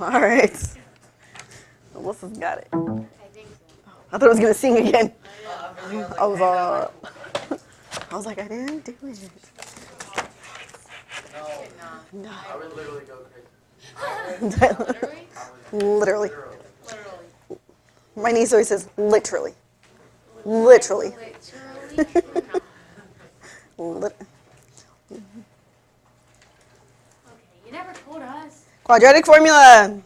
All right. Alyssa's got it. I think so. I thought I was going to sing again. I I was like, I didn't do it. No. I would literally go crazy. Literally. Literally? My niece always says, literally. Literally. Literally? Lit- Okay, you never told us. Quadratic formula.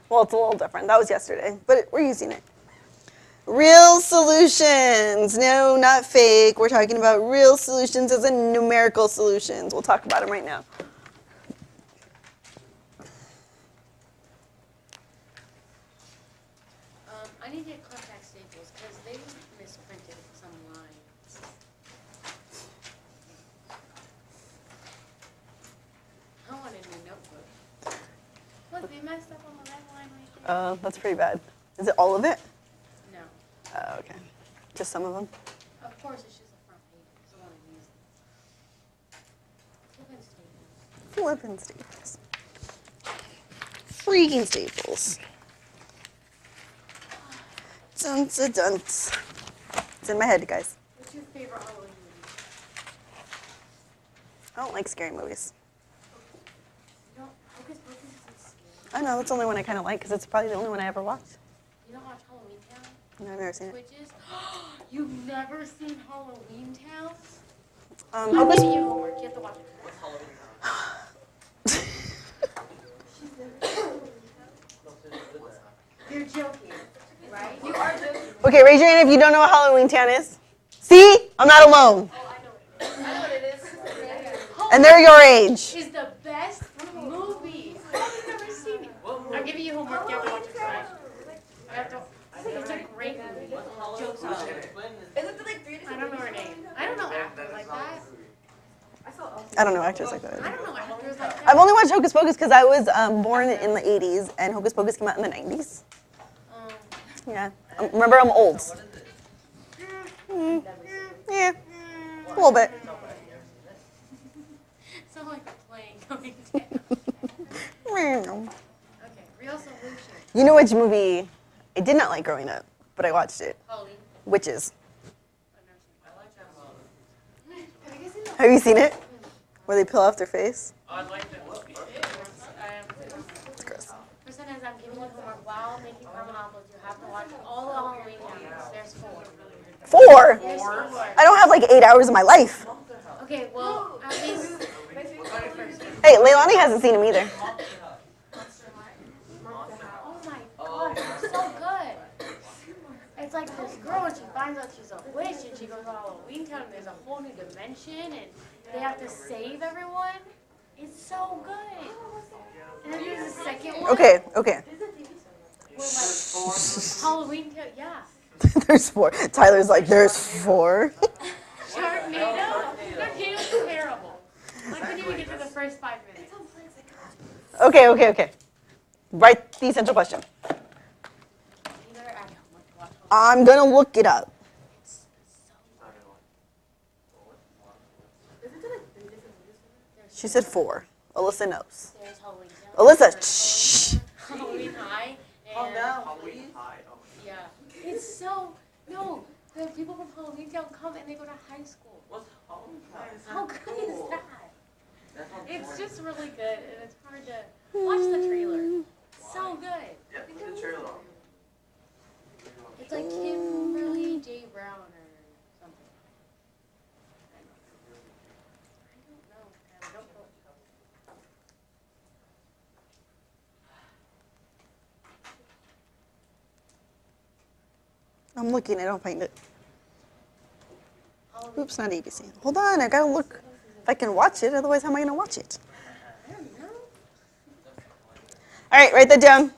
Well, it's a little different. That was yesterday, but we're using it. Real solutions. No, not fake. We're talking about real solutions as in numerical solutions. We'll talk about them right now. I need to get contact staples because they misprinted some lines. I want a new notebook. Look, they messed up on the red line right there. That's pretty bad. Is it all of it? No. Oh, okay. Just some of them? Of course, it's just the front page. It's the one I used. Flippin' staples. Freaking staples. Dunce. It's in my head, guys. What's your favorite Halloween movie? I don't like scary movies. You don't, Hocus Pocus isn't scary. I know, that's the only one I kind of like because it's probably the only one I ever watched. You don't watch Halloween Town? No, I've never seen it. Witches? You've never seen Halloween Town? Um, I'm Hocus- giving you homework. You have to watch it. What's Halloween You're joking, right? You are joking. Okay, raise your hand if you don't know what Halloween Town is. See? I'm not alone. Oh, I know what it is. And they're your age. Is the best movie. I've never seen it. I'm giving you homework. You have to watch it tonight. I have to. It's a great movie. Joke's on you. I don't know her name. I don't know actors like that. I don't know actors like that. I don't know actors like that. I've only watched Hocus Pocus because I was born in the 80s and Hocus Pocus came out in the 90s. Yeah. Remember, I'm old. Yeah. A little bit. So like a plane coming down. Okay, real solution. You know which movie I did not like growing up, but I watched it? Halloween. Witches. I've never seen it. Have you seen it? Where they peel off their face? I like that movie. It's gross. Person as I'm giving you homework while making caramel apples, you have to watch all the Halloween movies. There's 4. 4? There's 4. I don't have like 8 hours of my life. Okay, well, at least. Hey, Leilani hasn't seen them either. Oh my god, it's so good. It's like this girl, and she finds out she's a witch, and she goes to Halloween Town, and there's a whole new dimension, and they have to save everyone. It's so good. And then there's a second one. Okay. Where, like, Halloween Town, yeah. There's 4. Tyler's like, there's 4. Sharknado? Sharknado's terrible. I couldn't even get to the first 5 minutes. Okay. Write the essential question. I'm going to look it up. She said 4. Alyssa knows. There's Halloween Town. Alyssa, shh. Halloween High. And, Halloween High. yeah. It's so, no, the people from Halloween Town come and they go to high school. What's Halloween High? How good is that? It's just really good, and it's hard to watch the trailer. So good. Yeah, put the trailer on. It's like Kimberly J. Brown or something. I don't know. I don't know. I'm looking. I don't find it. Oops, not ABC. Hold on. I got to look if I can watch it. Otherwise, how am I going to watch it? I don't know. All right, write that down.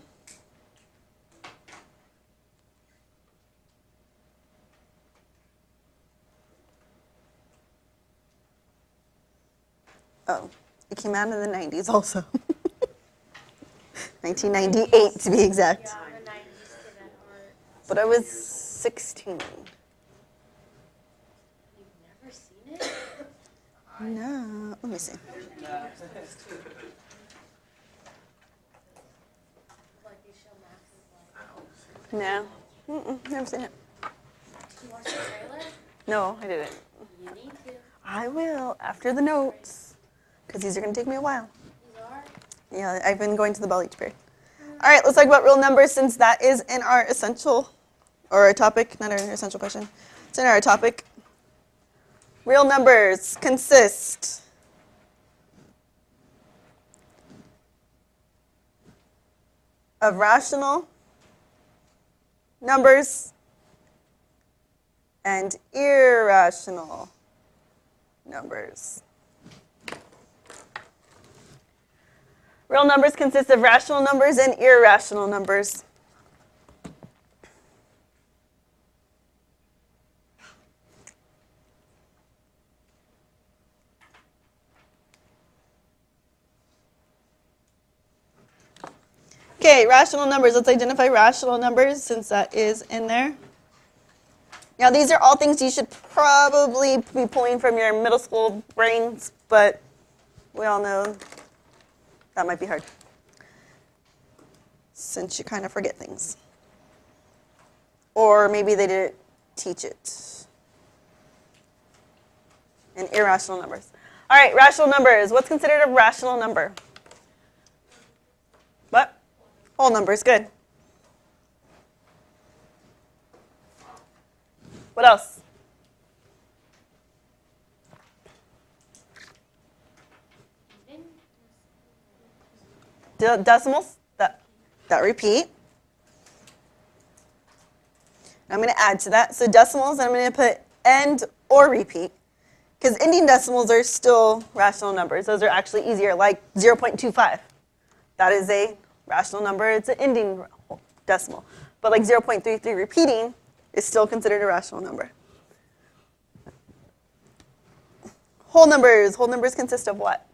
Oh, it came out in the 90s also. 1998 to be exact. Yeah, the 90s to that art. But I was 16. You've never seen it? No, let me see. No. Never seen it. Did you watch the trailer? No, I didn't. You need to. I will after the notes, because these are going to take me a while. These are. Yeah, I've been going to the bell each period. All right, let's talk about real numbers since that is in our essential, or our topic, not our essential question. It's in our topic. Real numbers consist of rational numbers and irrational numbers. Real numbers consist of rational numbers and irrational numbers. Okay, rational numbers. Let's identify rational numbers since that is in there. Now, these are all things you should probably be pulling from your middle school brains, but we all know that might be hard since you kind of forget things. Or maybe they didn't teach it. And irrational numbers. All right, rational numbers. What's considered a rational number? What? Whole numbers, good. What else? Decimals that repeat. I'm going to add to that. So decimals, I'm going to put end or repeat. Because ending decimals are still rational numbers. Those are actually easier, like 0.25. That is a rational number. It's an ending decimal. But like 0.33 repeating is still considered a rational number. Whole numbers. Whole numbers consist of what?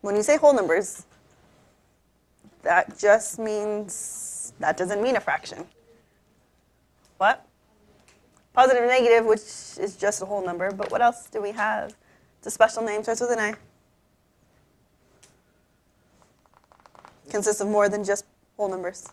When you say whole numbers, that just means, that doesn't mean a fraction. What? Positive and negative, which is just a whole number. But what else do we have? It's a special name, starts with an I. Consists of more than just whole numbers.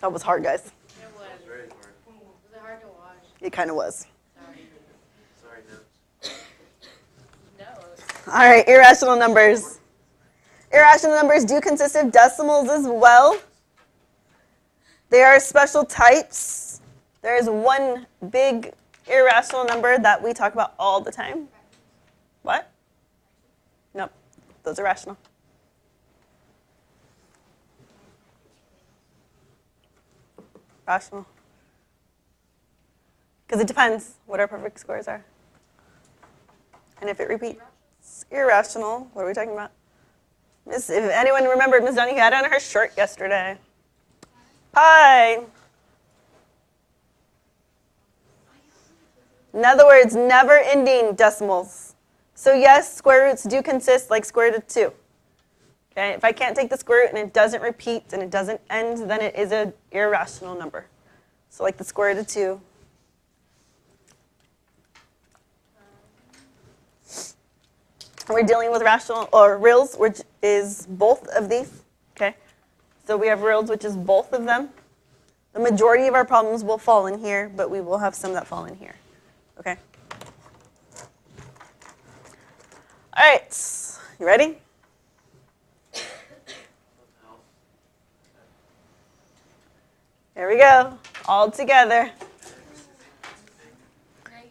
That was hard, guys. It was. Very hard. Was it hard to watch? It kind of was. Sorry, notes. No. All right, irrational numbers. Irrational numbers do consist of decimals as well. They are special types. There is one big irrational number that we talk about all the time. What? Nope, those are rational. Rational. Because it depends what our perfect scores are. And if it repeats, irrational. What are we talking about? If anyone remembered, Ms. Donahue had on her shirt yesterday. Hi. In other words, never-ending decimals. So yes, square roots do consist like square root of 2. Okay, if I can't take the square root and it doesn't repeat and it doesn't end, then it is an irrational number. So like the square root of 2. And we're dealing with rational or reals, which is both of these. Okay, so we have reals, which is both of them. The majority of our problems will fall in here, but we will have some that fall in here. Okay. All right, you ready? Here we go, all together.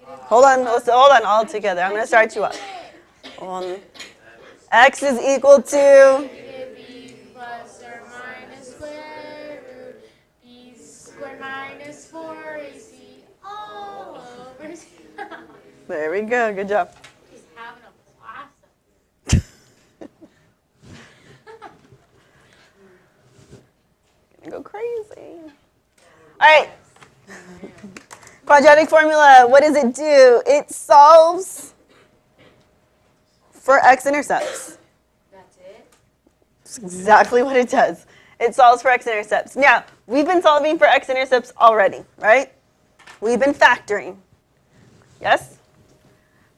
Hold on, all together. I'm going to start you up. X is equal to B plus or minus square root B squared minus 4AC all over. There we go, good job. She's having a blast. right. Quadratic formula, what does it do? It solves for x-intercepts. That's it? That's exactly what it does. It solves for x-intercepts. Now, we've been solving for x-intercepts already, right? We've been factoring. Yes?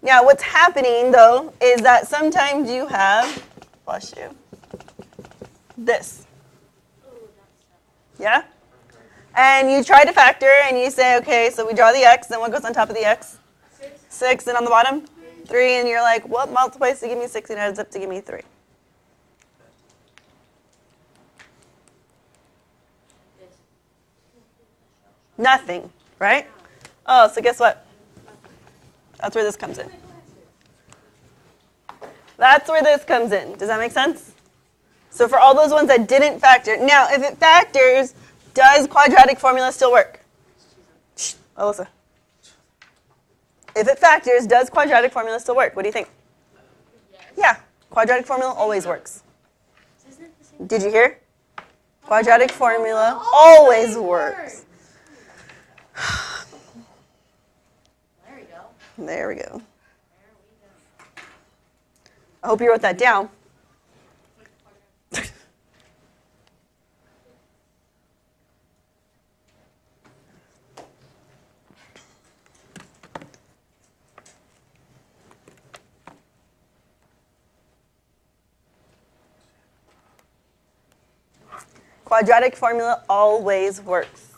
Now, what's happening, though, is that sometimes you have, bless you, this. Yeah? And you try to factor, and you say, okay, so we draw the x, then what goes on top of the x? 6, and on the bottom? 3, and you're like, what multiplies to give me 6 and adds up to give me 3? Nothing, right? Oh, so guess what? That's where this comes in. That's where this comes in. Does that make sense? So for all those ones that didn't factor, now if it factors, does quadratic formula still work? Shh, Alyssa. If it factors, does quadratic formula still work? What do you think? Yeah, quadratic formula always works. Did you hear? Quadratic formula always works. There we go. There we go. I hope you wrote that down. Quadratic formula always works.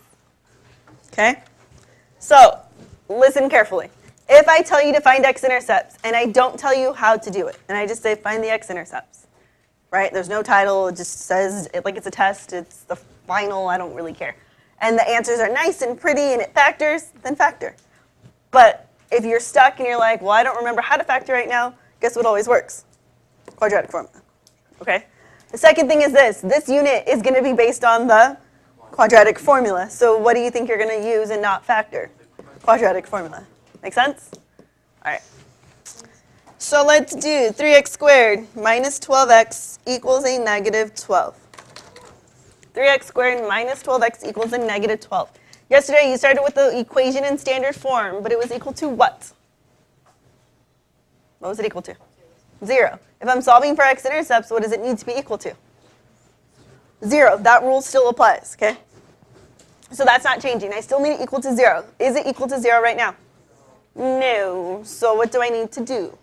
Okay? So, listen carefully. If I tell you to find x-intercepts, and I don't tell you how to do it, and I just say find the x-intercepts, right? There's no title, it just says it like it's a test, it's the final, I don't really care. And the answers are nice and pretty and it factors, then factor. But if you're stuck and you're like, well, I don't remember how to factor right now, guess what always works? Quadratic formula, okay? The second thing is this. This unit is going to be based on the quadratic formula. So what do you think you're going to use and not factor? Quadratic formula. Make sense? All right. So let's do 3x squared minus 12x equals a negative 12. 3x squared minus 12x equals a negative 12. Yesterday you started with the equation in standard form, but it was equal to what? What was it equal to? 0. If I'm solving for x-intercepts, what does it need to be equal to? 0. That rule still applies, okay? So that's not changing. I still need it equal to 0. Is it equal to 0 right now? No. So what do I need to do?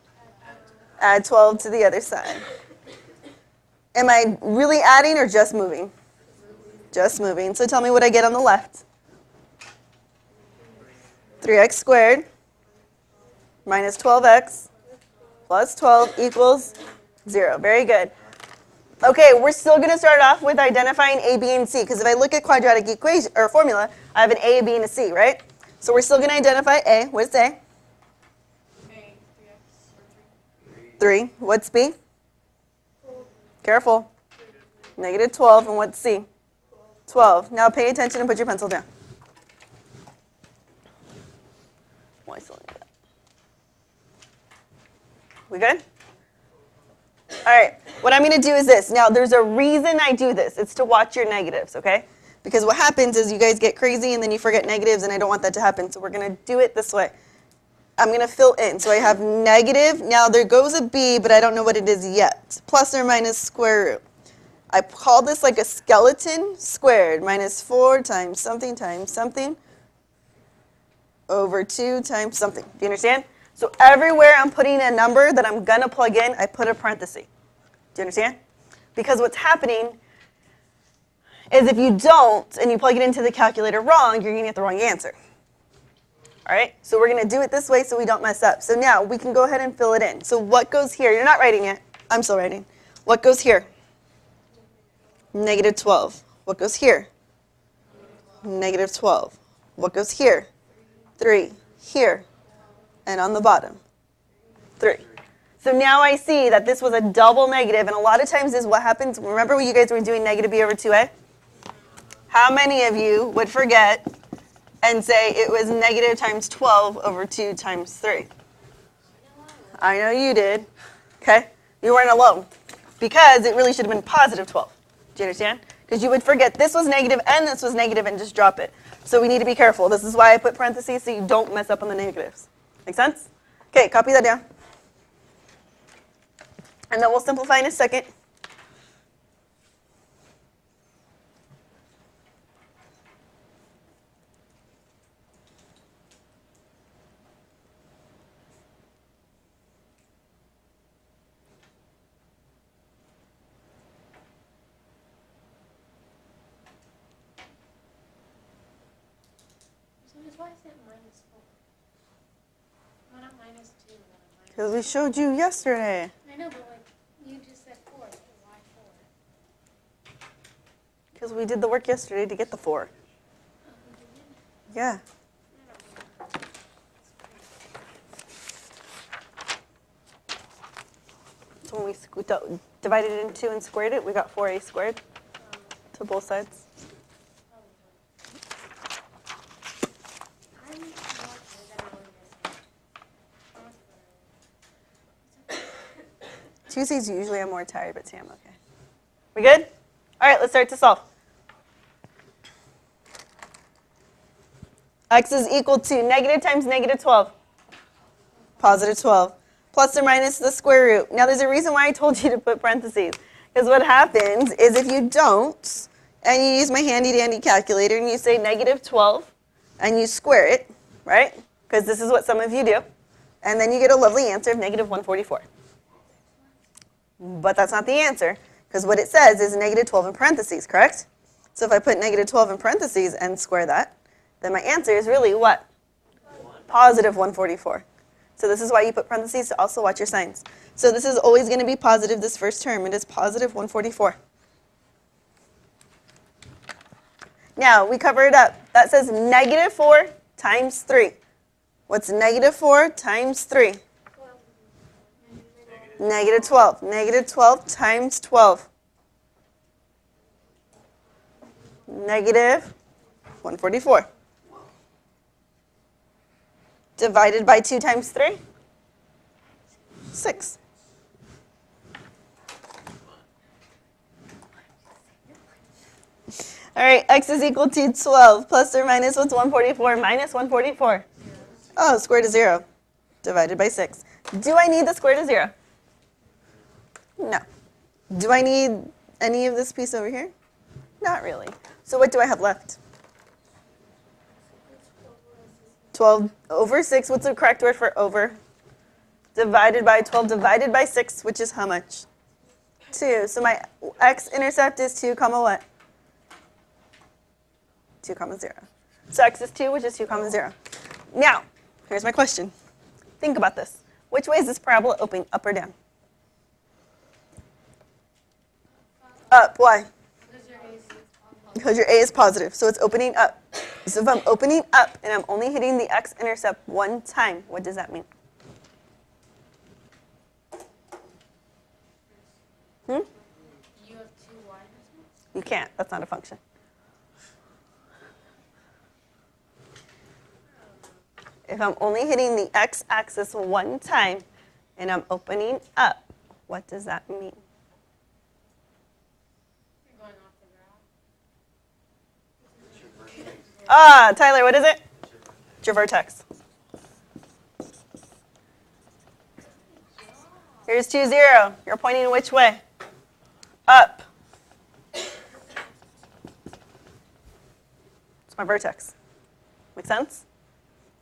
Add 12 to the other side. Am I really adding or just moving? Just moving. So tell me what I get on the left. 3x squared minus 12x plus 12 equals 0. Very good. Okay, we're still going to start off with identifying a, b, and c, because if I look at quadratic equation or formula, I have an a, b, and a c, right? So we're still going to identify a. What's a? 3. What's b? Careful. Negative 12. And what's c? 12. Now pay attention and put your pencil down. Why still need that? We good? All right, what I'm going to do is this. Now, there's a reason I do this. It's to watch your negatives, okay? Because what happens is you guys get crazy and then you forget negatives, and I don't want that to happen. So we're going to do it this way. I'm going to fill in. So I have negative. Now, there goes a b, but I don't know what it is yet. Plus or minus square root. I call this like a skeleton squared. Minus 4 times something over 2 times something. Do you understand? So everywhere I'm putting a number that I'm going to plug in, I put a parenthesis. Do you understand? Because what's happening is if you don't and you plug it into the calculator wrong, you're going to get the wrong answer. All right? So we're going to do it this way so we don't mess up. So now we can go ahead and fill it in. So what goes here? You're not writing yet. I'm still writing. What goes here? Negative 12. What goes here? Negative 12. What goes here? 3. Here. And on the bottom, 3. So now I see that this was a double negative, and a lot of times is what happens. Remember when you guys were doing negative b over 2a? How many of you would forget and say it was negative times 12 over 2 times 3? I know you did. Okay? You weren't alone. Because it really should have been positive 12. Do you understand? Because you would forget this was negative and this was negative and just drop it. So we need to be careful. This is why I put parentheses so you don't mess up on the negatives. Make sense? Okay, copy that down. And then we'll simplify in a second. Why is it minus 4? Why not minus 2? Because we showed you yesterday. I know, but like you just said 4. So why 4? Because we did the work yesterday to get the 4. Yeah. So when we divided it into 2 and squared it, we got 4a squared to both sides. Tuesdays usually I'm more tired, but today I'm okay. We good? All right, let's start to solve. X is equal to negative times negative 12. Positive 12. Plus or minus the square root. Now there's a reason why I told you to put parentheses. Because what happens is if you don't, and you use my handy dandy calculator and you say negative 12, and you square it, right? Because this is what some of you do. And then you get a lovely answer of negative 144. But that's not the answer, because what it says is negative 12 in parentheses, correct? So if I put negative 12 in parentheses and square that, then my answer is really what? Positive 144. So this is why you put parentheses to also watch your signs. So this is always going to be positive, this first term. It is positive 144. Now, we cover it up. That says negative 4 times 3. What's negative 4 times 3? Negative 12. Negative 12 times 12. Negative 144. Divided by 2 times 3? 6. All right, x is equal to 12 plus or minus what's 144 minus 144? Oh, square root of 0 divided by 6. Do I need the square root of 0? No. Do I need any of this piece over here? Not really. So what do I have left? 12 over 6. What's the correct word for over? Divided by 12 divided by 6, which is how much? 2. So my x-intercept is 2 comma what? 2 comma 0. So x is 2, which is 2 comma 0. Now, here's my question. Think about this. Which way is this parabola opening, up or down? Up. Why? Because your a is positive, so it's opening up. So if I'm opening up and I'm only hitting the x-intercept one time, what does that mean? You have 2 y. You can't. That's not a function. If I'm only hitting the x-axis one time and I'm opening up, what does that mean? You're going off the graph. Ah, Tyler, what is it? It's your vertex. Here's 2, 0. You're pointing which way? Up. It's my vertex. Make sense?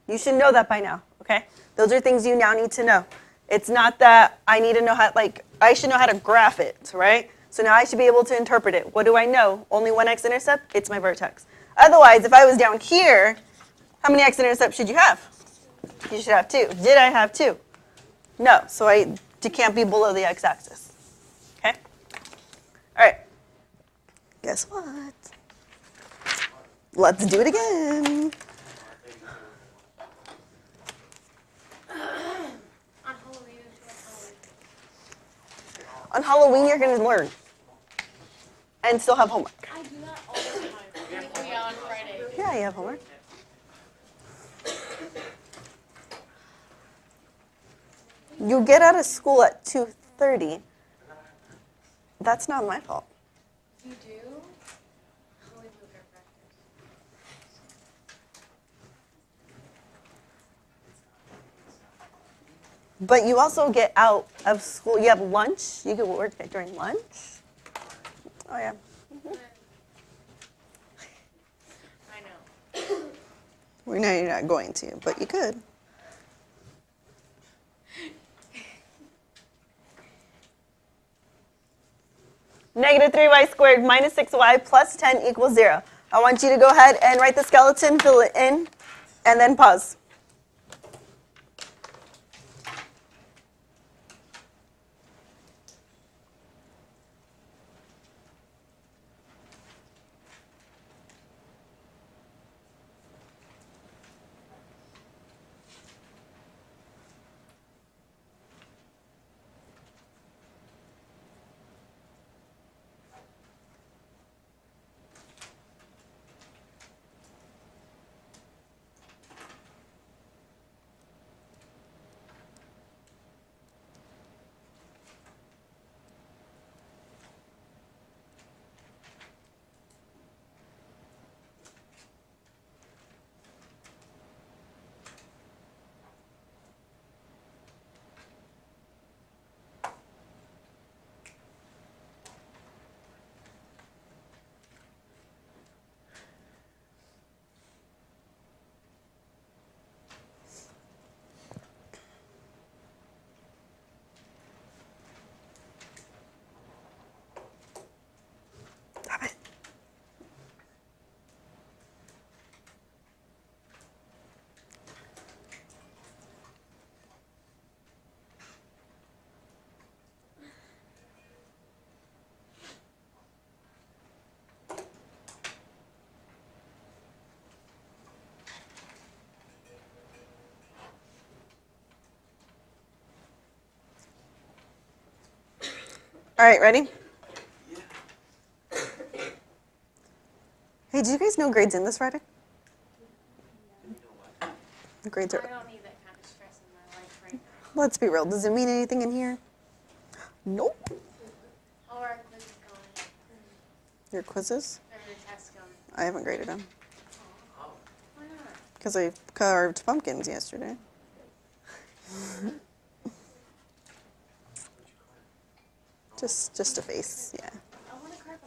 You should know that by now, okay? Those are things you now need to know. It's not that I need to know how, I should know how to graph it, right? So now I should be able to interpret it. What do I know? Only one x-intercept? It's my vertex. Otherwise, if I was down here, how many x-intercepts should you have? You should have 2. Did I have 2? No, so I can't be below the x-axis, okay? All right, guess what? Let's do it again. On Halloween, you're going to learn and still have homework. I do that all the time. Yeah, on Friday. Yeah, you have homework. You get out of school at 2:30. That's not my fault. You do? Really do hair practice. But you also get out of school. You have lunch. You can work during lunch. Oh, yeah. I know. We know you're not going to, but you could. Negative 3y squared minus 6y plus 10 equals 0. I want you to go ahead and write the skeleton, fill it in, and then pause. Stop it. All right, ready? Hey, did you guys know grades in this Friday? The grades I are. don't need that kind of stress in my life right now. Let's be real. Does it mean anything in here? Nope. How are our quizzes going? Your quizzes? Or your tests going? I haven't graded them Why not? because I carved pumpkins yesterday. Just a face, yeah. I want to carve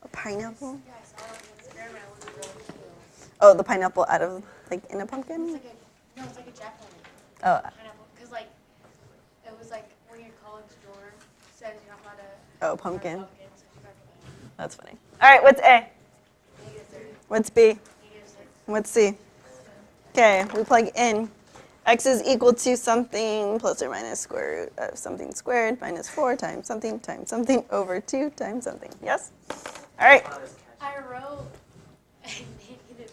a pineapple. A pineapple? Yeah, I saw it in the experiment. It was really cute. Oh, the pineapple out of like in a pumpkin? It's like a jack-o'-lantern. Oh, Pineapple, because like, it was like when your college dorm says you're not allowed to oh, carve pumpkin. pumpkins, so you carve a pineapple. That's funny. All right, what's A? Negative 30, What's B? negative 6. What's C? Okay, we plug in. X is equal to something plus or minus square root of something squared minus 4 times something over 2 times something. Yes? All right. I wrote a negative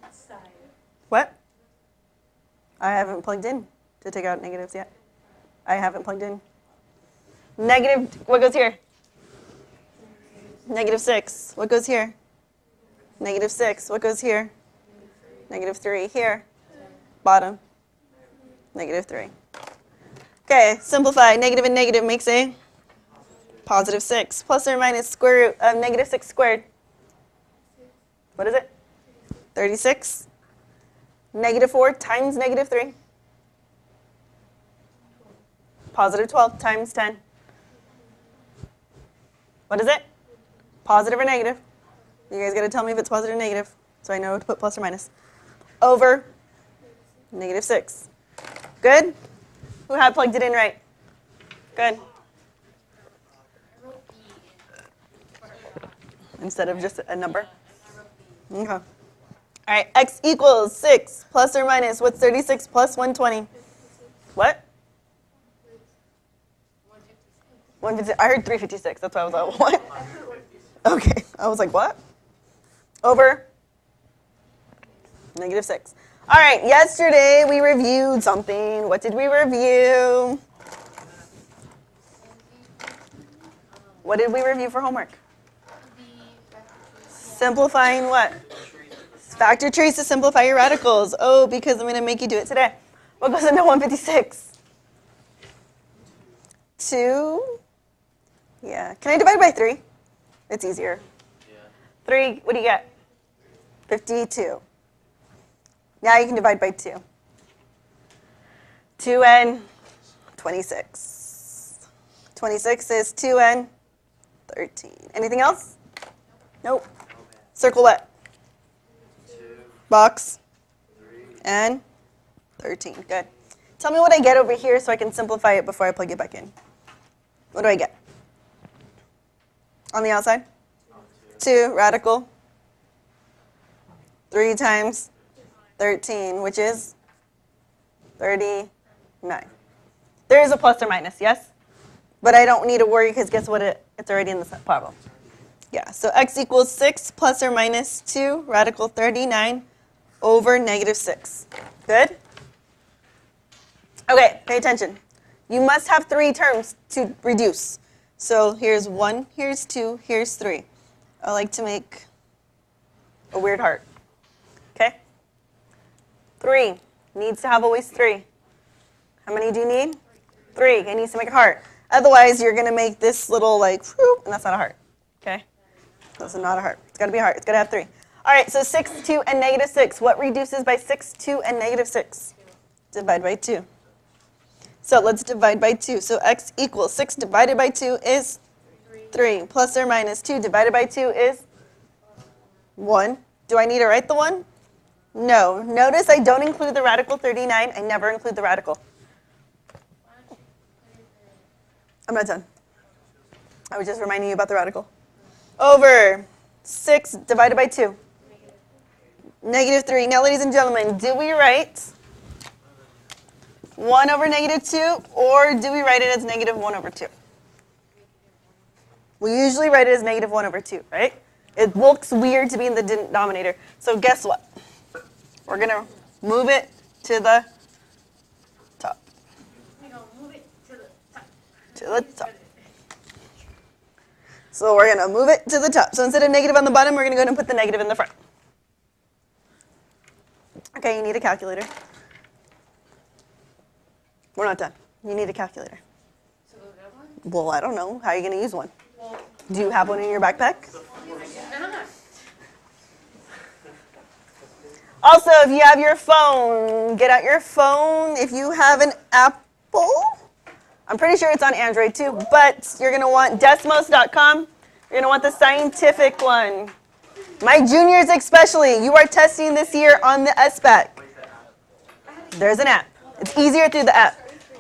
inside. What? I haven't plugged in to take out negatives yet. I haven't plugged in. Negative, what goes here? Negative 6. What goes here? Negative 6. What goes here? Negative 3. Here. Bottom. Negative 3. Okay, simplify. Negative and negative makes a positive 6. Plus or minus square root of negative 6 squared. What is it? 36. Negative 4 times negative 3. Positive 12 times 10. What is it? Positive or negative? You guys got to tell me if it's positive or negative so I know to put plus or minus. Over negative 6. Good? Who had plugged it in right? Good. I wrote B in. Instead of just a number? I wrote B. Okay. All right, x equals 6 plus or minus. What's 36 plus 120? What? 156. 150. I heard 356. That's why I was like, what? Okay. I was like, what? Over negative 6. All right, yesterday we reviewed something. What did we review? What did we review for homework? Simplifying what? Factor trees to simplify your radicals. Oh, because I'm going to make you do it today. What goes into 156? 2. Yeah. Can I divide by 3? It's easier. Yeah. 3, what do you get? 52. Now you can divide by 2. 2n, 26. 26 is 2n, 13. Anything else? Nope. Circle what? 2, Box 3, and 13. Good. Tell me what I get over here so I can simplify it before I plug it back in. What do I get? On the outside? 2 radical 3 times 13, which is 39. There is a plus or minus, yes? But I don't need to worry because guess what? It's already in the problem. Yeah, so x equals 6 plus or minus 2 radical 39 over negative 6. Good? Okay, pay attention. You must have 3 terms to reduce. So here's 1, here's 2, here's 3. I like to make a weird heart. Okay? 3 needs to have always 3. How many do you need? 3. It needs to make a heart. Otherwise, you're going to make this little like, whoop, and that's not a heart. Okay? This is not a heart. It's got to be a heart. It's got to have 3. All right, so 6, 2, and negative 6. What reduces by 6, 2, and negative 6? Divide by 2. So let's divide by 2. So x equals 6 divided by 2 is 3. Plus or minus 2 divided by 2 is 1. Do I need to write the 1? No. Notice I don't include the radical 39. I never include the radical. I'm not done. I was just reminding you about the radical. Over 6 divided by 2. Negative 3. Now, ladies and gentlemen, do we write 1 over negative 2, or do we write it as negative 1 over 2? We usually write it as negative 1 over 2, right? It looks weird to be in the denominator. So guess what? We're going to move it to the top. We're going to move it to the top. To the top. So we're going to move it to the top. So instead of negative on the bottom, we're going to go ahead and put the negative in the front. Okay, you need a calculator. We're not done. You need a calculator. So we'll get one? Well, I don't know. How are you going to use one? Well, Do you have one in your backpack? not. Also, if you have your phone, get out your phone. If you have an Apple, I'm pretty sure it's on Android too, but you're going to want Desmos.com. You're going to want the scientific one. My juniors especially, you are testing this year on the SBAC. There's an app. It's easier through the app.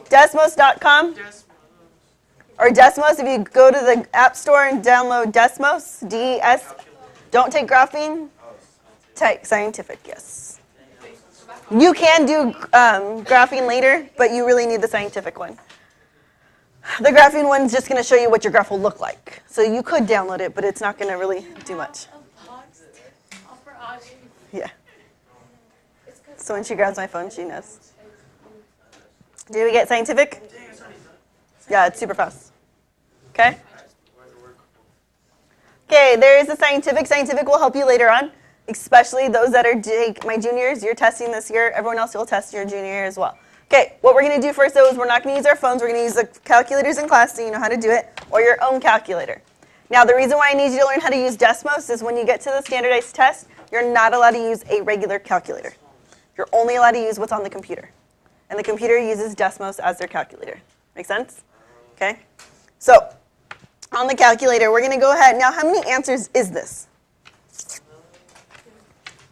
Desmos.com or Desmos. If you go to the App Store and download Desmos, D-E-S, don't take graphene, take scientific, yes. You can do graphene later, but you really need the scientific one. The graphene one's just going to show you what your graph will look like. So you could download it, but it's not going to really do much. Yeah. So when she grabs my phone, she knows. Did we get scientific? Yeah, it's super fast. Okay? Okay, there is the scientific. Scientific will help you later on, especially those that are my juniors. You're testing this year. Everyone else will test your junior year as well. Okay, what we're going to do first, though, is we're not going to use our phones. We're going to use the calculators in class so you know how to do it, or your own calculator. Now, the reason why I need you to learn how to use Desmos is when you get to the standardized test, you're not allowed to use a regular calculator. You're only allowed to use what's on the computer. And the computer uses Desmos as their calculator. Make sense? Okay? So, on the calculator, we're going to go ahead. Now, how many answers is this?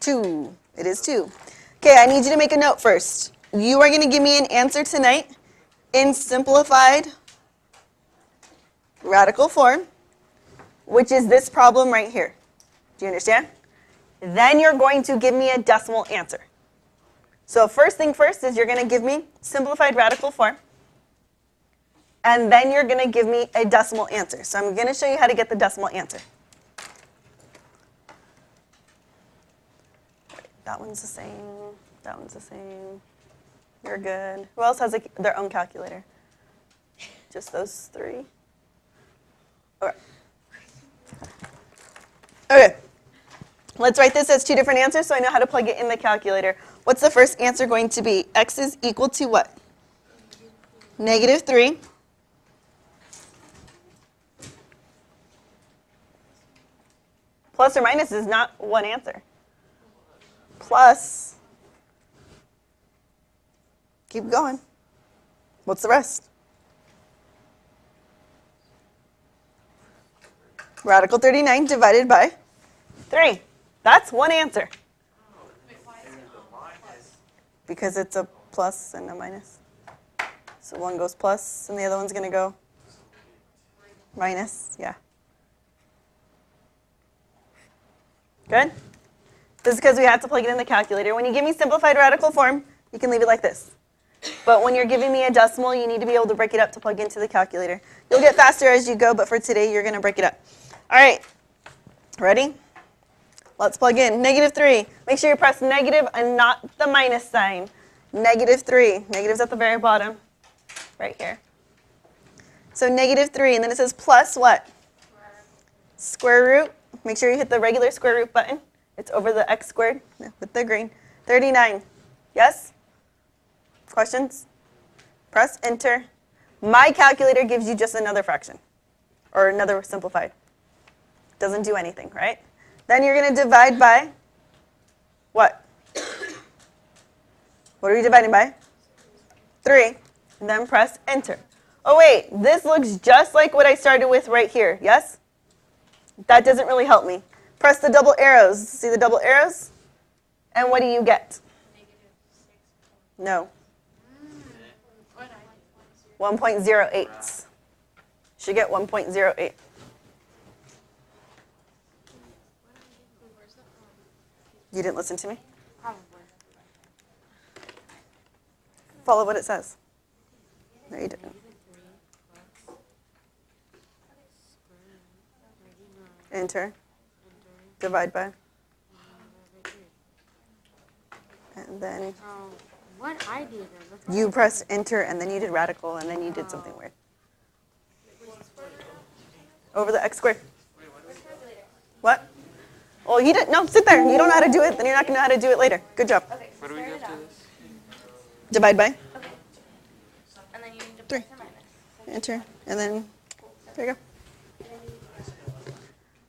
2. It is 2. Okay, I need you to make a note first. You are going to give me an answer tonight in simplified radical form, which is this problem right here. Do you understand? Then you're going to give me a decimal answer. So first thing first is you're going to give me simplified radical form, and then you're going to give me a decimal answer. So I'm going to show you how to get the decimal answer. That one's the same. That one's the same. You're good. Who else has their own calculator? Just those 3? Okay. Okay. Let's write this as 2 different answers so I know how to plug it in the calculator. What's the first answer going to be? X is equal to what? Negative 3. Plus or minus is not one answer. Plus, keep going. What's the rest? Radical 39 divided by 3. That's one answer. Because it's a plus and a minus. So one goes plus, and the other one's going to go minus. Yeah. Good? This is because we have to plug it in the calculator. When you give me simplified radical form, you can leave it like this. But when you're giving me a decimal, you need to be able to break it up to plug into the calculator. You'll get faster as you go, but for today, you're going to break it up. All right. Ready? Let's plug in. -3. Make sure you press negative and not the minus sign. -3. Negative's at the very bottom. Right here. So -3, and then it says plus what? Square root. Make sure you hit the regular square root button. It's over the x squared with the green. 39. Yes? Questions? Press enter. My calculator gives you just another fraction. Or another simplified. Doesn't do anything, right? Then you're going to divide by what? What are we dividing by? 3. And then press enter. Oh wait, this looks just like what I started with right here, yes? That doesn't really help me. Press the double arrows. See the double arrows? And what do you get? No. 1.08. Should get 1.08. You didn't listen to me? Probably. Follow what it says. No, you didn't. Enter. Divide by. And then What I did. you pressed enter, and then you did radical, and then you did something weird. Over the x squared. What? Oh, you didn't. No, sit there. You don't know how to do it, then you're not going to know how to do it later. Good job. Okay, so Where do we go square it to out. this? Divide by. Okay. And then you need to 3. plus or minus. Enter, and then there you go.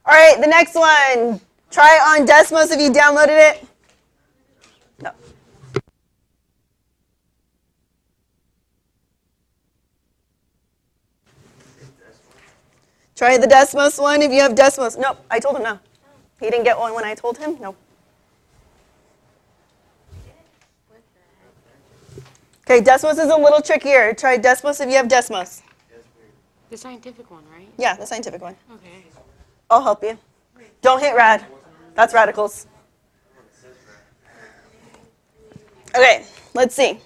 All right, the next one. Try on Desmos if you downloaded it. No. Try the Desmos one if you have Desmos. Nope, I told him no. He didn't get one when I told him? No. Okay, Desmos is a little trickier. Try Desmos if you have Desmos. The scientific one, right? Yeah, the scientific one. Okay. I'll help you. Don't hit rad. That's radicals. Okay, let's see.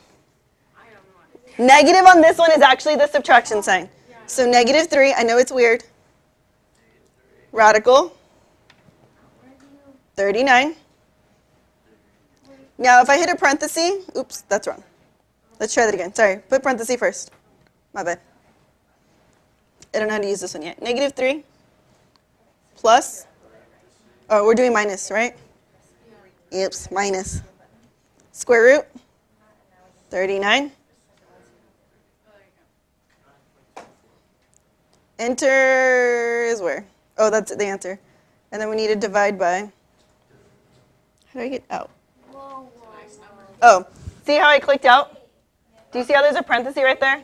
Negative on this one is actually the subtraction sign. So -3, I know it's weird. Radical 39. Now if I hit a parenthesis, oops, that's wrong. Let's try that again. Sorry, put parenthesis first. My bad. I don't know how to use this one yet. -3 plus, oh, we're doing minus, right? Oops, minus. Square root 39. Enter is where? Oh, that's the answer. And then we need to divide by. How do I get out? Oh, see how I clicked out? Do you see how there's a parenthesis right there?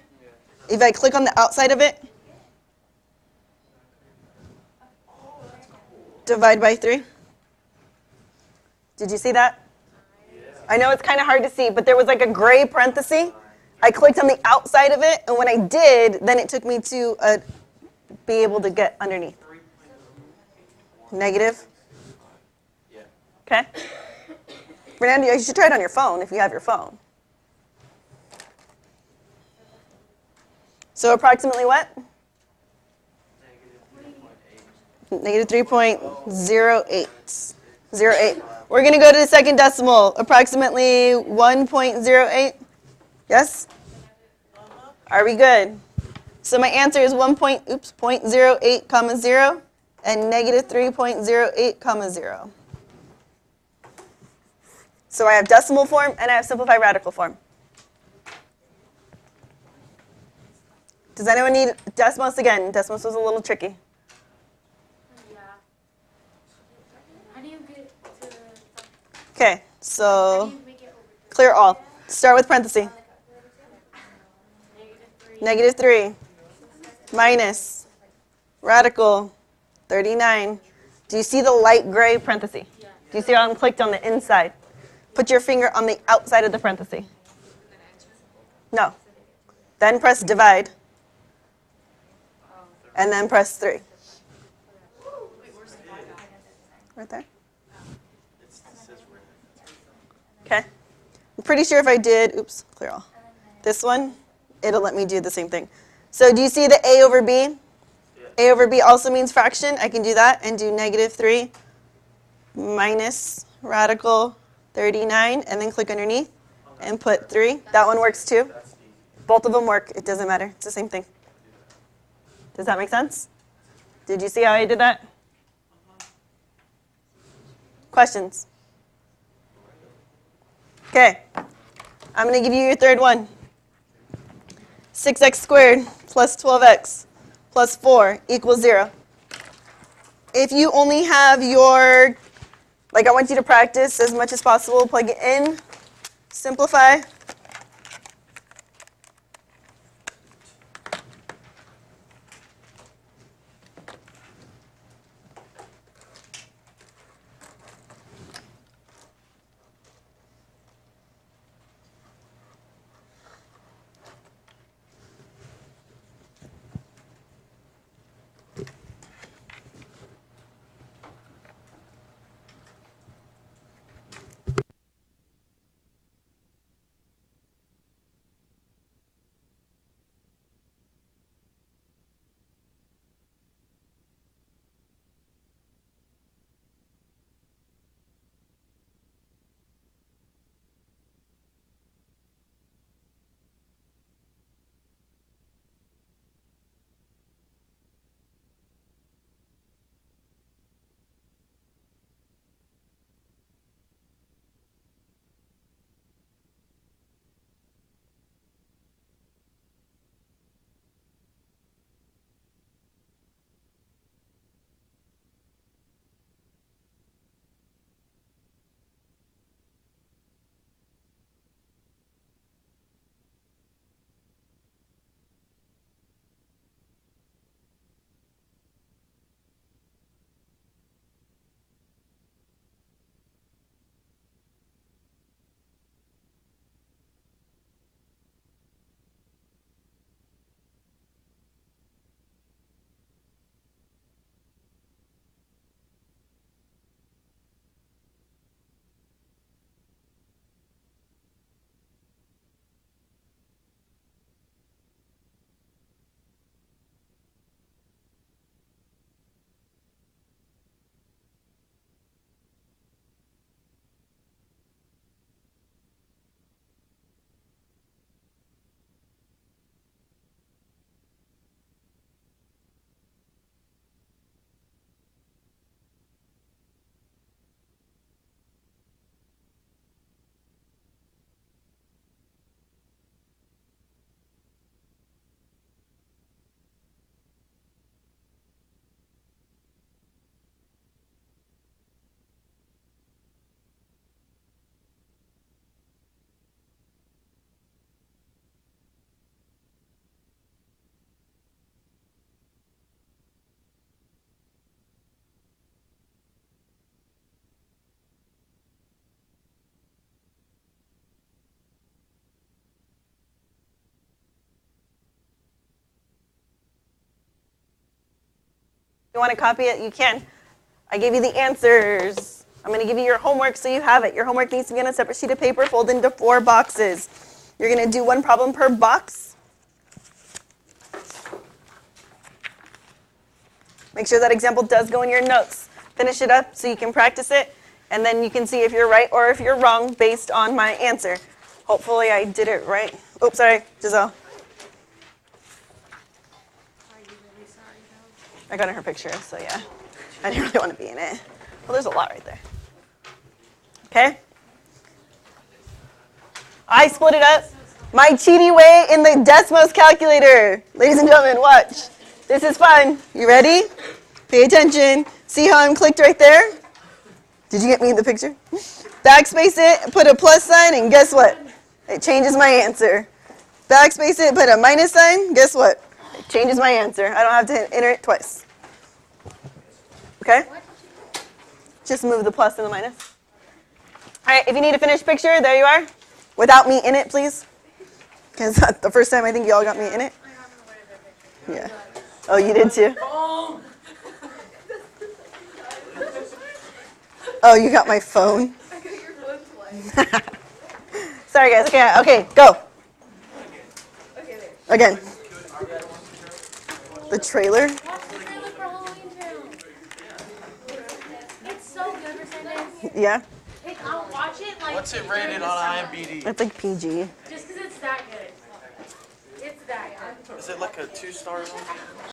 If I click on the outside of it, divide by 3. Did you see that? I know it's kind of hard to see, but there was like a gray parenthesis. I clicked on the outside of it, and when I did, then it took me to be able to get underneath. Negative. Okay. Fernando, you should try it on your phone if you have your phone. So approximately what? -3.08. 08. We're going to go to the second decimal. Approximately 1.08. Yes? Are we good? So my answer is 0.08 comma 0 and -3.08 comma 0. So I have decimal form and I have simplified radical form. Does anyone need Desmos again? Desmos was a little tricky. Yeah. How do you get to the... Okay, How so do you make it over to clear all. Start with parentheses. -3? Negative 3 minus radical 39. Do you see the light gray parenthesis? Do you see how I'm clicked on the inside? Put your finger on the outside of the parenthesis. No. Then press divide. And then press 3. Right there? Okay. I'm pretty sure if I did, oops, clear all. This one, it'll let me do the same thing. So do you see the a over b? Yeah. A over b also means fraction. I can do that and do negative 3 minus radical 39 and then click underneath and put 3. That one works too. Both of them work. It doesn't matter. It's the same thing. Does that make sense? Did you see how I did that? Questions? Okay. I'm going to give you your third one. 6x squared plus 12x plus 4 equals 0. If you only have your, like I want you to practice as much as possible, plug it in, simplify. If you want to copy it, you can. I gave you the answers. I'm going to give you your homework so you have it. Your homework needs to be on a separate sheet of paper, folded into 4 boxes. You're going to do 1 problem per box. Make sure that example does go in your notes. Finish it up so you can practice it, and then you can see if you're right or if you're wrong based on my answer. Hopefully I did it right. Oops, sorry, Giselle. I got in her picture, so yeah. I didn't really want to be in it. Well, there's a lot right there. Okay? I split it up. My cheaty way in the Desmos calculator. Ladies and gentlemen, watch. This is fun. You ready? Pay attention. See how I'm clicked right there? Did you get me in the picture? Backspace it, put a plus sign, and guess what? It changes my answer. backspace it, put a minus sign, guess what? It changes my answer. I don't have to enter it twice. Okay? Just move the plus and the minus. All right, if you need a finished picture, there you are. Without me in it, please. Because that's the first time I think y'all got me in it. Yeah. Oh, you did too? Oh, you got my phone? Sorry, guys. Okay, go. Again. The trailer? Watch the trailer for Halloween Town. It's so good, Mercedes. Yeah. I'll watch it like. What's it rated on IMDb? It's like PG. Just because it's that good. It's that good. Is it like a 2-star one?